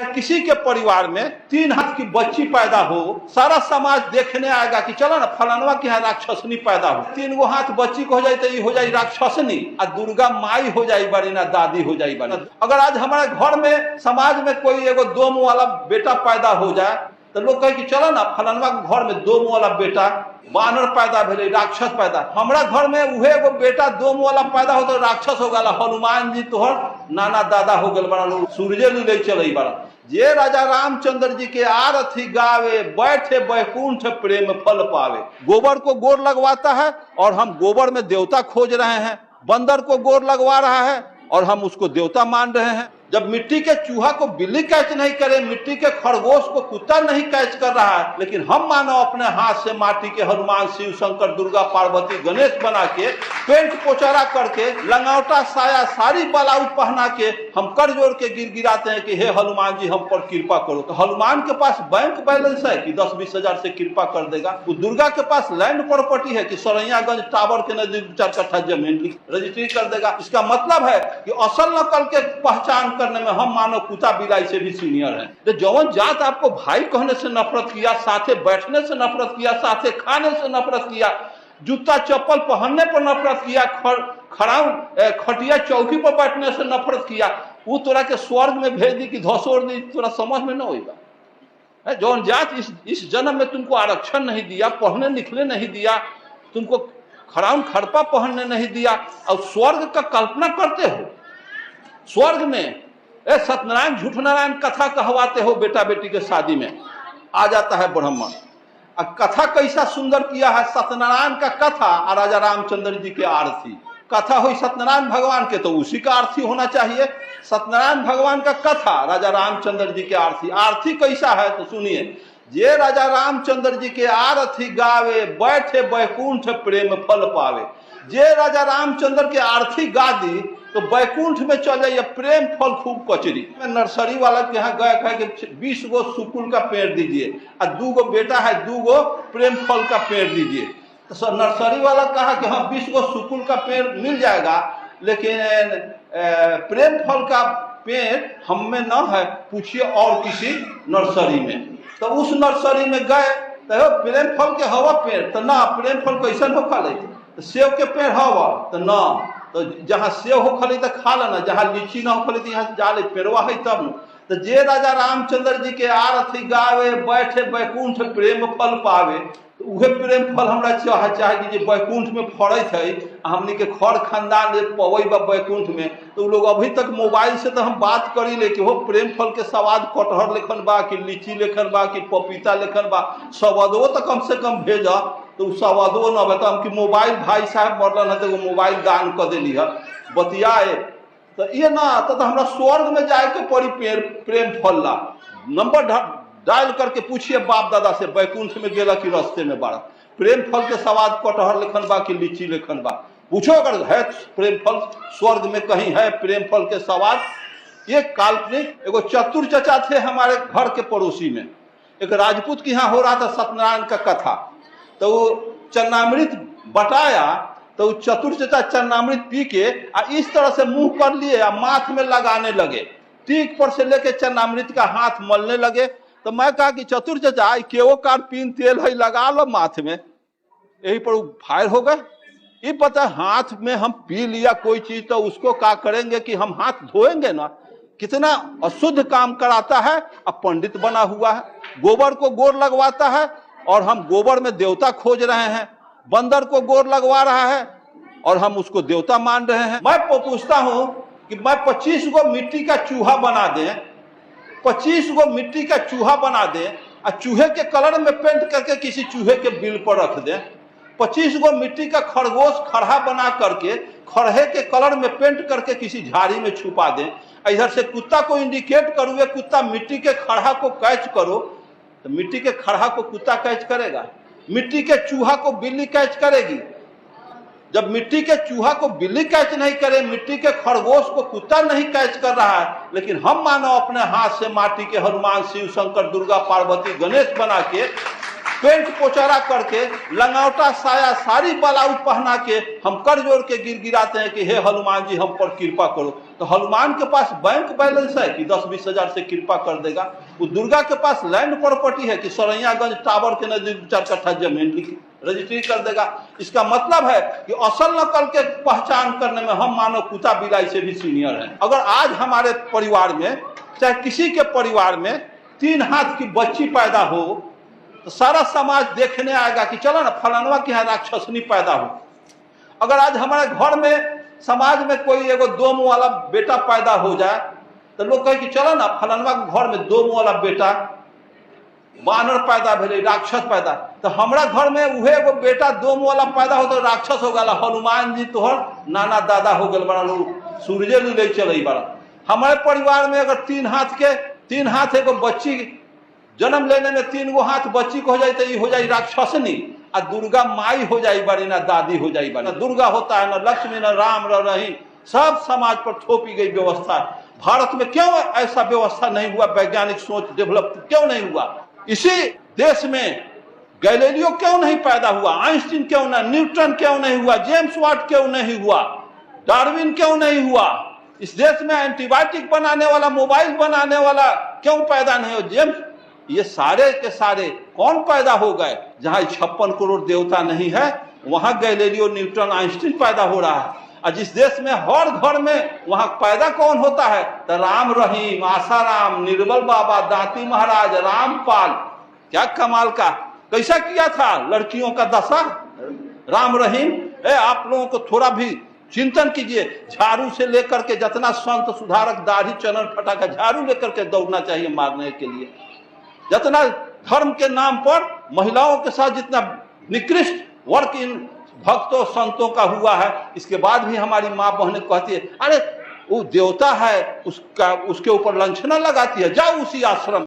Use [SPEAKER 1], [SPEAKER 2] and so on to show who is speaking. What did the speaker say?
[SPEAKER 1] किसी के परिवार में 3 हाथ की बच्ची पैदा हो, सारा समाज देखने आएगा कि चलो ना फलानवा के यहाँ राक्षसनी पैदा हो। 3 गो हाथ बच्ची को हो जाए तो ये हो जाए राक्षसनी, और दुर्गा माई हो जाए बड़ी ना दादी हो जाए बड़ी। अगर आज हमारे घर में समाज में कोई एगो 2 मुंह वाला बेटा पैदा हो जाए तो लोग कहे कि चलो ना फलानवा के घर में 2 मुंह वाला बेटा बानर पैदा भेले, राक्षस पैदा। हमारा घर में उहे एगो बेटा 2 मुंह वाला पैदा हो तो राक्षस हो गया। हनुमान जी तोहर नाना दादा हो गए बड़ा, सूर्य ले चले बड़ा। जे राजा रामचंद्र जी के आरती गावे, बैठे बैकुंठ प्रेम फल पावे। गोबर को गोर लगवाता है और हम गोबर में देवता खोज रहे हैं। बंदर को गोर लगवा रहा है और हम उसको देवता मान रहे हैं। जब मिट्टी के चूहा को बिल्ली कैच नहीं करे, मिट्टी के खरगोश को कुत्ता नहीं कैच कर रहा है, लेकिन हम मानो अपने हाथ से माटी के हनुमान, शिव शंकर, दुर्गा, पार्वती, गणेश बना के पेंट पोचारा करके लंगौटा साया सारी बलाउट पहना के हम कर जोड़ के गिड़गिड़ाते हैं कि हे हनुमान जी हम पर कृपा करो। तो हनुमान के पास बैंक बैलेंस है कि 10-20 हजार से कृपा कर देगा। वो दुर्गा के पास लैंड प्रॉपर्टी है कि सरैयागंज टावर के नजदीक 4 कट्ठा जमीन रजिस्ट्री कर देगा। इसका मतलब है कि असल नकल के पहचान करने में हम मानो कुत्ता बिलाई से भी सीनियर हैं। तो जौन जात आपको भाई कहने से नफरत किया, साथे बैठने से नफरत किया, साथे खाने से नफरत किया, जूता चप्पल पहनने पर नफरत किया, खटिया चौकी पर बैठने से नफरत किया, वो तोरा के स्वर्ग में भेज दी कि धसोड़ दी, तोरा समझ में न होगा। जौन जात इस जन्म में तुमको आरक्षण नहीं दिया, पढ़ने लिखने नहीं दिया, तुमको खड़पा पहनने नहीं दिया, और स्वर्ग का कल्पना करते हो। स्वर्ग में सत्यनारायण झूठ नारायण कथा कहवाते हो, बेटा बेटी के शादी में आ जाता है ब्राह्मण। अब कथा कैसा सुंदर किया है, सत्यनारायण का कथा और राजा रामचंद्र जी के आरती। कथा हुई सत्यनारायण भगवान के तो उसी का आरती होना चाहिए। सत्यनारायण भगवान का कथा, राजा रामचंद्र जी के आरती। आरती कैसा है तो सुनिए। जे राजा रामचंद्र जी के आरती गावे, बैठे बैकुंठ प्रेम फल पावे। जे राजा रामचंद्र के आरती गा दी तो बैकुंठ में चल जाइए, प्रेम फल खूब कचरी। नर्सरी वाला के यहाँ गए कहे कि 20 गो सुकुल का पेड़ दीजिए, और 2 गो बेटा है 2 गो प्रेम फल का पेड़ दीजिए। तो नर्सरी वाला कहा कि हाँ 20 गो सुकुल का पेड़ मिल जाएगा, लेकिन प्रेम फल का पेड़ हम में न है, पूछिए और किसी नर्सरी में। तो उस नर्सरी में गए तो प्रेम फल के हवा पेड़, तो ना प्रेम फल कैसन हो खा ले, तो सेब के पेड़ हवा, तो ना, तो जहाँ सेब हो खली तो खा लेना, जहाँ लीची ना हो खली तो यहाँ जा ले, पेड़वा है तब न। तो जे राजा रामचंद्र जी के आरती गावे, बैठे बैकुंठ प्रेम फल पावे, तो उहे प्रेम फल हमरा चाहे कि जे बैकुंठ में फड़त है, हमनी के खर खानदान पवई बा बैकुंठ में। तो लोग अभी तक मोबाइल से तो हम बात करी ले कि वो प्रेम फल के स्वाद कटहर लेखन बा कि लीची लेखन बा कि पपीता लेखन बा, स्वादो तो कम से कम भेजा। तो स्वादो न बता हम कि मोबाइल भाई साहब मरल है तो मोबाइल दान कर दिली है बतियाए, तो ये ना तो हमरा स्वर्ग में जाए के पड़ी प्रेम फल ला। नंबर डायल करके पूछिए बाप दादा से, बैकुंठ में गेला कि रास्ते में बाड़ा, प्रेम फल के स्वाद कटहर लेखन बा कि लीची लेखन बा, पूछो अगर है प्रेम फल स्वर्ग में कहीं है प्रेम फल के स्वाद। ये काल्पनिक। एगो चतुर चचा थे हमारे घर के पड़ोसी में, एक राजपूत के यहाँ हो रहा था सत्यनारायण का कथा, तो वो चन्नामृत बटाया, तो चतुर चचा चन्नामृत पी के इस तरह से मुंह कर लिए, माथ में लगाने लगे, टीक पर से लेके चन्नामृत का हाथ मलने लगे। तो मैं कहा कि चतुर चचा केवो कार पीन तेल है लगा लो माथ में, यही पर फायर हो गए। ये पता हाथ में हम पी लिया कोई चीज तो उसको क्या करेंगे कि हम हाथ धोएंगे ना, कितना अशुद्ध काम कराता है। अब पंडित बना हुआ है, गोबर को गोर लगवाता है और हम गोबर में देवता खोज रहे हैं। बंदर को गोर लगवा रहा है और हम उसको देवता मान रहे हैं। मैं पूछता हूं कि मैं 25 गो मिट्टी का चूहा बना दें, 25 गो मिट्टी का चूहा बना दें और चूहे के कलर में पेंट करके किसी चूहे के बिल पर रख दें। 25 गो मिट्टी का खरगोश खड़ा बना करके खड़हे के कलर में पेंट करके किसी झाड़ी में छुपा दें। इधर से कुत्ता को इंडिकेट करूँ, कुत्ता मिट्टी के खड़ा को कैच करो, तो मिट्टी के खड़ा को कुत्ता कैच करेगा, मिट्टी के चूहा को बिल्ली कैच करेगी। जब मिट्टी के चूहा को बिल्ली कैच नहीं करे, मिट्टी के खरगोश को कुत्ता नहीं कैच कर रहा है, लेकिन हम मानो अपने हाथ से माटी के हनुमान, शिव शंकर, दुर्गा, पार्वती, गणेश बना के पेंट पोचारा करके लंगौटा साया सारी बलाउज पहना के हम कर जोड़ के गिराते हैं कि हे हनुमान जी हम पर कृपा करो। तो हनुमान के पास बैंक बैलेंस है कि 10-20 हजार से कृपा कर देगा? वो दुर्गा के पास लैंड प्रॉपर्टी है कि सरैयागंज टावर के नजदीक 4 कट्ठा जमीन रजिस्ट्री कर देगा? इसका मतलब है कि असल नकल के पहचान करने में हम मानो कुत्ता बिलाई से भी सीनियर हैं। अगर आज हमारे परिवार में चाहे किसी के परिवार में 3 हाथ की बच्ची पैदा हो तो सारा समाज देखने आएगा कि चलो ना फलानवा के यहाँ राक्षसनी पैदा हो। अगर आज हमारे घर में समाज में कोई एगो 2 मुंह वाला बेटा पैदा हो जाए तो लोग कहे कि चलो ना फलानवा के घर में 2 मुंह वाला बेटा बानर पैदा भेले, राक्षस पैदा। तो हमारा घर में उहे एगो बेटा 2 मुंह वाला पैदा हो तो राक्षस हो गया, हनुमान जी तोहर नाना दादा हो गए बड़ा, लोग सूर्य ले चले बड़ा। हमारे परिवार में अगर 3 हाथ एगो बच्ची जन्म लेने में 3 गो हाथ बच्ची को हो जाए तो ये हो जाए राक्षसनी, आ दुर्गा माई हो जाई बड़ी, ना दादी हो जाई बड़ी। ना दुर्गा होता है, ना लक्ष्मी, ना राम, ना रहीम, सब समाज पर थोपी गई व्यवस्था। भारत में क्यों ऐसा व्यवस्था नहीं हुआ? वैज्ञानिक सोच डेवलप क्यों नहीं हुआ? इसी देश में गैलीलियो क्यों नहीं पैदा हुआ? आइंस्टीन क्यों नहीं, न्यूटन क्यों नहीं हुआ, जेम्स वाट क्यों नहीं हुआ, डार्विन क्यों नहीं हुआ? इस देश में एंटीबायोटिक बनाने वाला, मोबाइल बनाने वाला क्यों पैदा नहीं हो? जेम्स, ये सारे के सारे कौन पैदा हो गए? जहां 56 करोड़ देवता नहीं है वहां गैलीलियो, न्यूटन, आइंस्टीन पैदा हो रहा है। और जिस देश में हर घर में वहां पैदा कौन होता है? तो राम रहीम, आसाराम, निर्बल बाबा, दांती महाराज, रामपाल। क्या कमाल का कैसा किया था लड़कियों का दशा राम रहीम। आप लोगों को थोड़ा भी चिंतन कीजिए। झाड़ू से लेकर के जितना संत सुधारक दाढ़ी चनन फटाका झाड़ू लेकर के दौड़ना चाहिए मारने के लिए। जितना धर्म के नाम पर महिलाओं के साथ जितना निकृष्ट वर्क इन भक्तों संतों का हुआ है, इसके बाद भी हमारी माँ बहनें कहती है अरे वो देवता है, उसके ऊपर लांछना लगाती है, जाओ उसी आश्रम।